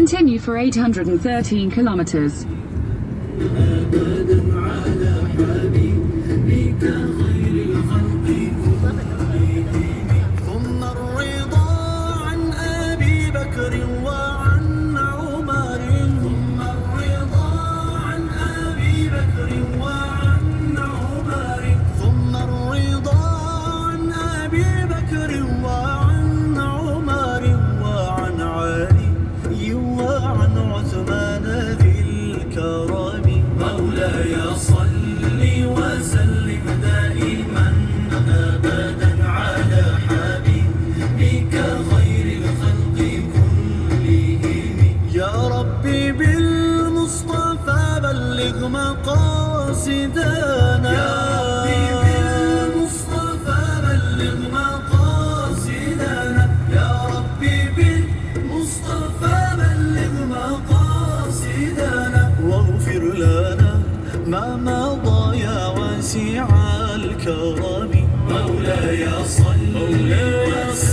Continue for 813 kilometers. ثم الرضا عن أبي بكر وعن عمر ثم الرضا عن أبي بكر وعن عمر ثم الرضا عن أبي بكر وعن عمر وعن علي وعن عثمان ذي الكرم مولاي صل وسلم دائما أبدا على حبيبك خير الخلق كلهم يا ربي بالمصطفى بلغ مقاصدنا يا ربي بالمصطفى بلغ مقاصدنا يا ربي بالمصطفى بلغ مقاصدنا واغفر لنا ما مضى يا واسع الكرم مولاي صل وسلم